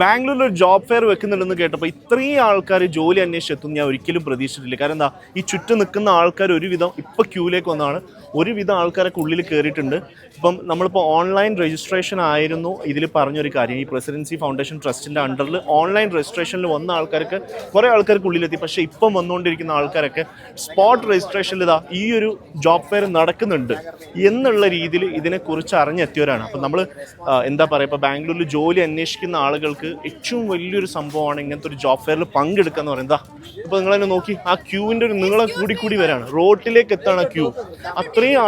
ബാംഗ്ലൂരിൽ ഒരു job fair വെക്കുന്നുണ്ടെന്ന് കേട്ടപ്പോൾ ഇത്രയും ആൾക്കാർ ജോലി അന്വേഷിച്ചെത്തും ഞാൻ ഒരിക്കലും പ്രതീക്ഷിച്ചിട്ടില്ല. കാരണം എന്താ, ഈ ചുറ്റും നിൽക്കുന്ന ആൾക്കാർ ഒരുവിധം ഇപ്പോൾ ക്യൂലേക്ക് വന്നതാണ്, ഒരുവിധം ആൾക്കാരൊക്കെ ഉള്ളിൽ കയറിയിട്ടുണ്ട്. ഇപ്പം നമ്മളിപ്പോൾ ഓൺലൈൻ രജിസ്ട്രേഷൻ ആയിരുന്നു ഇതിൽ പറഞ്ഞൊരു കാര്യം. ഈ പ്രസിഡൻസി ഫൗണ്ടേഷൻ ട്രസ്റ്റിൻ്റെ അണ്ടറിൽ ഓൺലൈൻ രജിസ്ട്രേഷനിൽ വന്ന ആൾക്കാർക്ക് കുറേ ആൾക്കാർക്ക് ഉള്ളിലെത്തി. പക്ഷേ ഇപ്പം വന്നുകൊണ്ടിരിക്കുന്ന ആൾക്കാരൊക്കെ സ്പോട്ട് രജിസ്ട്രേഷനിൽ ഇതാ ഈ ഒരു ജോബ് ഫെയർ നടക്കുന്നുണ്ട് എന്നുള്ള രീതിയിൽ ഇതിനെക്കുറിച്ച് അറിഞ്ഞെത്തിയവരാണ്. അപ്പം നമ്മൾ എന്താ പറയുക, ഇപ്പോൾ ബാംഗ്ലൂരിൽ ജോലി അന്വേഷിക്കുന്ന ആളുകൾക്ക് ഏറ്റവും വലിയൊരു സംഭവമാണ് ഇങ്ങനത്തെ ഒരു ജോബ് ഫെയറിൽ പങ്കെടുക്കുക എന്ന് പറയുന്നത്. ഇപ്പോൾ നിങ്ങൾ തന്നെ നോക്കി, ആ ക്യൂവിൻ്റെ ഒരു നീളം കൂടി വരാണ്, റോഡിലേക്ക് എത്താണ് ആ ക്യൂ. അത്രയും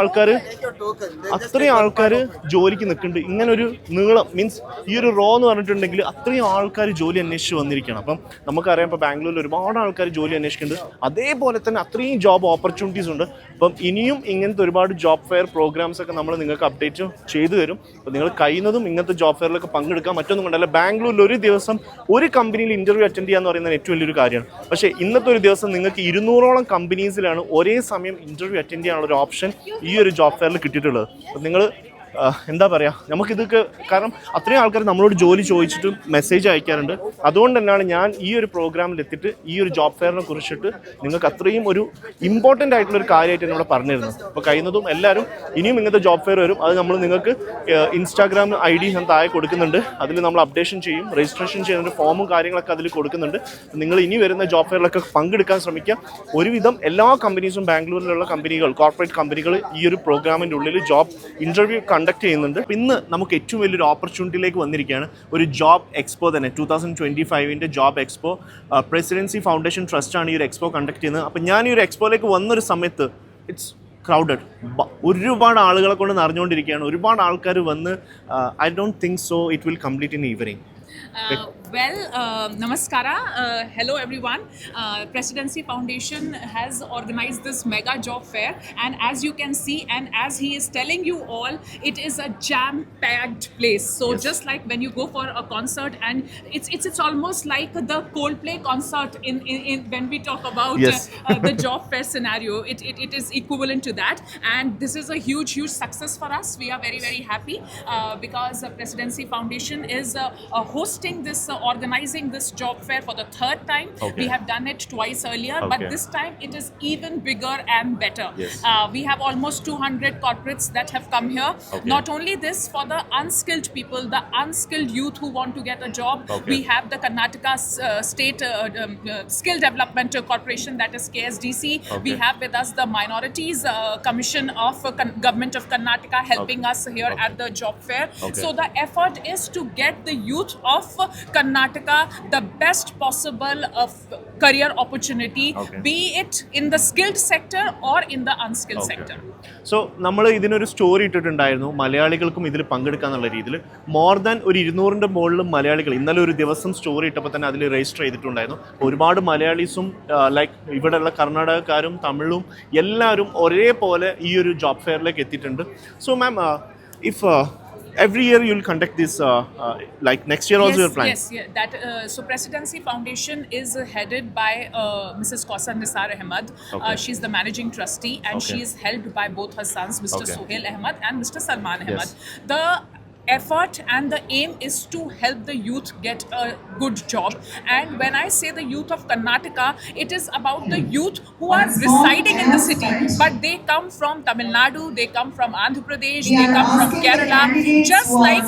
ആൾക്കാർ ജോലിക്ക് നിൽക്കുന്നുണ്ട്. ഇങ്ങനെ ഒരു നീളം മീൻസ് ഈ ഒരു റോ എന്ന് പറഞ്ഞിട്ടുണ്ടെങ്കിൽ അത്രയും ആൾക്കാർ ജോലി അന്വേഷിച്ച് വന്നിരിക്കുകയാണ്. അപ്പം നമുക്കറിയാം ഇപ്പോൾ ബാംഗ്ലൂരിൽ ഒരുപാട് ആൾക്കാർ ജോലി അന്വേഷിക്കുന്നുണ്ട്. അതേപോലെ തന്നെ അത്രയും ജോബ് ഓപ്പർച്യൂണിറ്റീസ് ഉണ്ട്. അപ്പം ഇനിയും ഇങ്ങനത്തെ ഒരുപാട് ജോബ് ഫെയർ പ്രോഗ്രാംസ് ഒക്കെ നമ്മൾ നിങ്ങൾക്ക് അപ്ഡേറ്റ് ചെയ്തു തരും. അപ്പോൾ നിങ്ങൾ കഴിയുന്നതും ഇങ്ങനത്തെ ജോബ് ഫെയറിലൊക്കെ പങ്കെടുക്കാൻ. മറ്റൊന്നും കൊണ്ടല്ല, ബാംഗ്ലൂരിൽ ഒരു ദിവസം ഒരു കമ്പനിയിൽ ഇൻ്റർവ്യൂ അറ്റൻഡ് ചെയ്യുക എന്ന് പറയുന്നത് ഏറ്റവും വലിയൊരു കാര്യമാണ്. പക്ഷേ ഇന്നത്തെ ഒരു ദിവസം നിങ്ങൾക്ക് 200ഓളം കമ്പനീസിലാണ് ഒരേ സമയം ഇൻ്റർവ്യൂ അറ്റൻഡ് ചെയ്യാനുള്ള ഒരു ഓപ്ഷൻ ഈ ഒരു ജോബ് ഫെയറിൽ കിട്ടിയിട്ടുള്ളത്. അപ്പോൾ നിങ്ങൾ എന്താ പറയുക, നമുക്കിതൊക്കെ കാരണം അത്രയും ആൾക്കാർ നമ്മളോട് ജോലി ചോദിച്ചിട്ട് മെസ്സേജ് അയക്കാറുണ്ട്. അതുകൊണ്ട് തന്നെയാണ് ഞാൻ ഈ ഒരു പ്രോഗ്രാമിൽ എത്തിയിട്ട് ഈ ഒരു ജോബ് ഫെയറിനെ കുറിച്ചിട്ട് നിങ്ങൾക്ക് അത്രയും ഒരു ഇമ്പോർട്ടൻ്റ് ആയിട്ടുള്ളൊരു കാര്യമായിട്ട് എന്നോട് പറഞ്ഞിരുന്നത്. അപ്പോൾ കഴിയുന്നതും എല്ലാവരും ഇനിയും ഇങ്ങനത്തെ ജോബ് ഫെയർ വരും. അത് നമ്മൾ നിങ്ങൾക്ക് ഇൻസ്റ്റാഗ്രാം ID ഞാൻ താഴെ കൊടുക്കുന്നുണ്ട്. അതിൽ നമ്മൾ അപ്ഡേഷൻ ചെയ്യും, രജിസ്ട്രേഷൻ ചെയ്യുന്ന ഫോമും കാര്യങ്ങളൊക്കെ അതിൽ കൊടുക്കുന്നുണ്ട്. നിങ്ങൾ ഇനി വരുന്ന ജോബ് ഫെയറിലൊക്കെ പങ്കെടുക്കാൻ ശ്രമിക്കുക. ഒരുവിധം എല്ലാ കമ്പനീസും, ബാംഗ്ലൂരിലുള്ള കമ്പനികൾ, കോർപ്പറേറ്റ് കമ്പനികൾ ഈ ഒരു പ്രോഗ്രാമിൻ്റെ ഉള്ളിൽ ജോബ് ഇൻ്റർവ്യൂ കണ്ടക്ട് ചെയ്യുന്നുണ്ട്. ഇന്ന് നമുക്ക് ഏറ്റവും വലിയൊരു ഓപ്പർച്യൂണിറ്റിയിലേക്ക് വന്നിരിക്കുകയാണ്. ഒരു ജോബ് എക്സ്പോ തന്നെ 2025 ജോബ് എക്സ്പോ പ്രസിഡൻസി ഫൗണ്ടേഷൻ ട്രസ്റ്റാണ് ഈ ഒരു എക്സ്പോ കണ്ടക്ട് ചെയ്യുന്നത്. അപ്പം ഞാൻ ഈ ഒരു എക്സ്പോയിലേക്ക് വന്നൊരു സമയത്ത് ഇറ്റ്സ് ക്രൗഡഡ്, ഒരുപാട് ആളുകളെ കൊണ്ട് നിറഞ്ഞുകൊണ്ടിരിക്കുകയാണ്. ഒരുപാട് ആൾക്കാർ വന്ന് I don't think so it will complete in evening. Namaskara. Hello everyone. Presidency Foundation has organized this mega job fair, and as you can see, and as he is telling you all, it is a jam-packed place. So yes, just like when you go for a concert, and it's almost like the Coldplay concert in when we talk about yes, the job fair scenario. It is equivalent to that, and this is a huge success for us. We are very happy because Presidency Foundation is hosting this, organizing this job fair for the third time. Okay. We have done it twice earlier, okay, but this time it is even bigger and better. Yes. We have almost 200 corporates that have come here. Okay. Not only this, for the unskilled people, the unskilled youth who want to get a job, okay, we have the Karnataka State Skill Development Corporation, that is KSDC. Okay. We have with us the Minorities Commission of Government of Karnataka helping okay, us here okay, at the job fair. Okay. So the effort is to get the youth of Karnataka the best possible of career opportunity, okay, be it in the skilled sector or in the unskilled okay, sector. So നമ്മൾ ഇതിനൊരു story ഇട്ടിട്ടുണ്ടായിരുന്നു, മലയാളികൾക്കും ഇതിൽ പങ്കെടുക്കാന്നുള്ള രീതിയിൽ. More than ഒരു 200ന്റെ മുകളിലും മലയാളികൾ ഇന്നലെ ഒരു ദിവസം സ്റ്റോറി ഇട്ടപ്പോൾ തന്നെ അതിൽ രജിസ്റ്റർ ചെയ്തിട്ടുണ്ടായിരുന്നു. ഒരുപാട് മലയാളീസും ലൈക്ക് ഇവിടെയുള്ള കർണാടകക്കാരും തമിഴും എല്ലാവരും ഒരേപോലെ ഈ ഒരു ജോബ് ഫെയറിലേക്ക് എത്തിയിട്ടുണ്ട്. So ma'am, if every year you'll conduct this like next year also you're planning? Yes, yeah, that so Presidency Foundation is headed by Mrs. Kausar Nisar Ahmed. Okay. She's the managing trustee, and okay, she is helped by both her sons, Mr. Okay. Sohail Ahmed and Mr. Salman Ahmed. Yes. The effort and the aim is to help the youth get a good job. And when I say the youth of Karnataka, it is about the youth who are residing in the city, but they come from Tamil Nadu, they come from Andhra Pradesh, they come from Kerala. Just like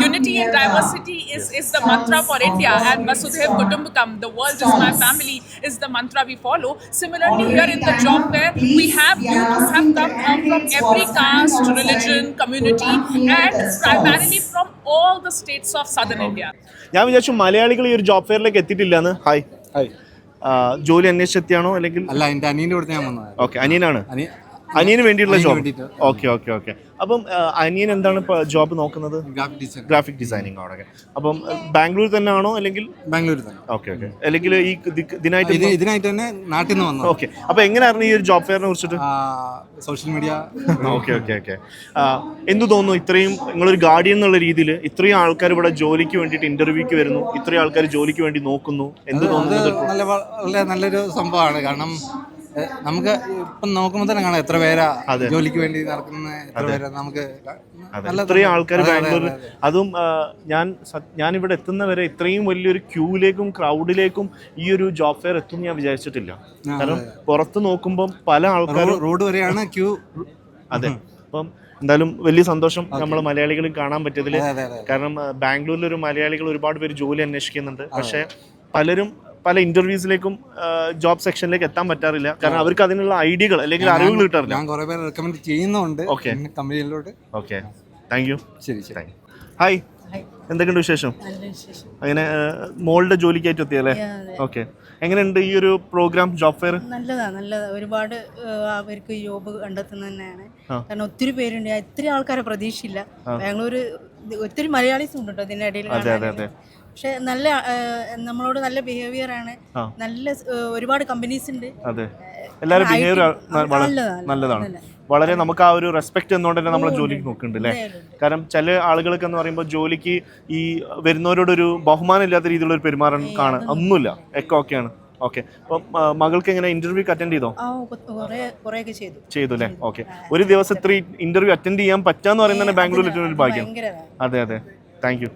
unity and diversity is the mantra for India, and Vasudhaiv Kutumbakam, the world is my family, is the mantra we follow. Similarly, here in the job fair, we have youth who have come from every caste, religion, community, and primarily from all the states of southern India. ഞാൻ വിചാരിച്ചു മലയാളികൾ ഈ ഒരു job ഫെയറിലേക്ക് എത്തിയിട്ടില്ലാന്ന്. Hi, ജോലി അന്വേഷിച്ചെത്തിയാണോ അല്ലെങ്കിൽ? അല്ല, എൻ്റെ അനിയൻ്റെ കൂടെ ഞാൻ വന്നത്. ഓക്കെ, അനിയനാണ്, അനിയന് വേണ്ടിയുള്ള ജോബ്. ഓക്കെ. അപ്പം അനിയൻ എന്താണ് ഇപ്പോൾ ജോബ് നോക്കുന്നത്? ഗ്രാഫിക് ഡിസൈനിങ് ആണ്. അപ്പം ബാംഗ്ലൂർ തന്നെ ആണോ അല്ലെങ്കിൽ? ബാംഗ്ലൂർ തന്നെ. ഓക്കെ. അല്ലെങ്കിൽ ഈ ഇതിനായിട്ട് തന്നെ നാട്ടിൽ നിന്ന് വന്നു. ഓക്കെ. അപ്പോൾ എങ്ങനെയായിരുന്നു ഈ ഒരു ജോബ് ഫെയറിനെ കുറിച്ചിട്ട്? Social media. ഓക്കെ. എന്തു തോന്നുന്നു, ഇത്രയും നിങ്ങളൊരു ഗാർഡിയൻ എന്നുള്ള രീതിയിൽ ഇത്രയും ആൾക്കാർ ഇവിടെ ജോലിക്ക് വേണ്ടിയിട്ട് ഇന്റർവ്യൂക്ക് വരുന്നു, ഇത്രയും ആൾക്കാർ ജോലിക്ക് വേണ്ടി നോക്കുന്നു, എന്ത് തോന്നുന്നു? നല്ലൊരു സംഭവമാണ്. കാരണം നമുക്ക് ഇപ്പം നോക്കുമ്പോൾ തന്നെ കാണാം എത്ര പേരാ ജോലിക്ക് വേണ്ടി നടക്കുന്ന, എത്ര പേരാ നമുക്ക് ഇത്രയും ആൾക്കാർ ബാംഗ്ലൂരിൽ. അതും ഞാൻ ഇവിടെ എത്തുന്നവരെ ഇത്രയും വലിയൊരു ക്യൂയിലേക്കും ക്രൗഡിലേക്കും ഈ ഒരു ജോബ് ഫെയർ എത്തും ഞാൻ വിചാരിച്ചിട്ടില്ല. കാരണം പുറത്ത് നോക്കുമ്പോൾ പല ആൾക്കാരും റോഡ് വരെയാണ് ക്യൂ. അതെ. അപ്പം എന്തായാലും വലിയ സന്തോഷം നമ്മൾ മലയാളികളും കാണാൻ പറ്റിയതിൽ. കാരണം ബാംഗ്ലൂരിൽ ഒരു മലയാളികൾ ഒരുപാട് പേര് ജോലി അന്വേഷിക്കുന്നുണ്ട്. പക്ഷേ പലരും പല ഇന്റർവ്യൂസിലേക്കും ജോബ് സെക്ഷനിലേക്ക് എത്താൻ പറ്റാറില്ല. കാരണം അവർക്ക് അതിനുള്ള ഐഡിയകൾ അല്ലെങ്കിൽ അറിവുകൾ കിട്ടാറില്ല. ഞാൻ കുറെ പേര് റെക്കമെൻഡ് ചെയ്യുന്നുണ്ട് കമ്പനിയിലോട്ട്. Okay, thank you. ശരി ശരി. ഹായ്, എന്തൊക്കെയുണ്ട് വിശേഷം? അങ്ങനെ മോളുടെ ജോലിക്കായിട്ട് എത്തിയല്ലേ? ഓക്കെ, എങ്ങനെയുണ്ട് ഈ ഒരു പ്രോഗ്രാം ജോബ് ഫെയർ? നല്ലതാ. ഒരുപാട് അവർക്ക് ജോബ് കണ്ടെത്തുന്നത് തന്നെയാണ്. കാരണം ഒത്തിരി പേരുണ്ട്, ഒത്തിരി ആൾക്കാരെ പ്രതീക്ഷയില്ല. ബാംഗ്ലൂര് ഒത്തിരി മലയാളീസ് ഉണ്ട് കേട്ടോ ഇതിന്റെ ഇടയിൽ. പക്ഷെ നല്ല നമ്മളോട് നല്ല ബിഹേവിയർ ആണ്. നല്ല ഒരുപാട് കമ്പനീസ് ഉണ്ട്. അതെ, എല്ലാവരും ബിഹേവിയർ നല്ലതാണ്. വളരെ നമുക്ക് ആ ഒരു റെസ്പെക്ട് എന്നുകൊണ്ട് തന്നെ നമ്മളെ ജോലിക്ക് നോക്കുന്നുണ്ട് അല്ലേ? കാരണം ചില ആളുകൾക്ക് എന്ന് പറയുമ്പോൾ ജോലിക്ക് ഈ വരുന്നവരോടൊരു ബഹുമാനം ഇല്ലാത്ത രീതിയിലുള്ള ഒരു പെരുമാറാൻ കാണാൻ ഒന്നുമില്ല. ഓക്കെയാണ്. ഓക്കെ, അപ്പം മകൾക്ക് എങ്ങനെ ഇന്റർവ്യൂ അറ്റൻഡ് ചെയ്തോ? ചെയ്തു അല്ലേ? ഓക്കെ, ഒരു ദിവസം ഇത്ര ഇന്റർവ്യൂ അറ്റൻഡ് ചെയ്യാൻ പറ്റാന്ന് പറയുന്നത് ബാംഗ്ലൂരിൽ ഏറ്റവും ഒരു ഭാഗ്യം. അതെ, താങ്ക് യു.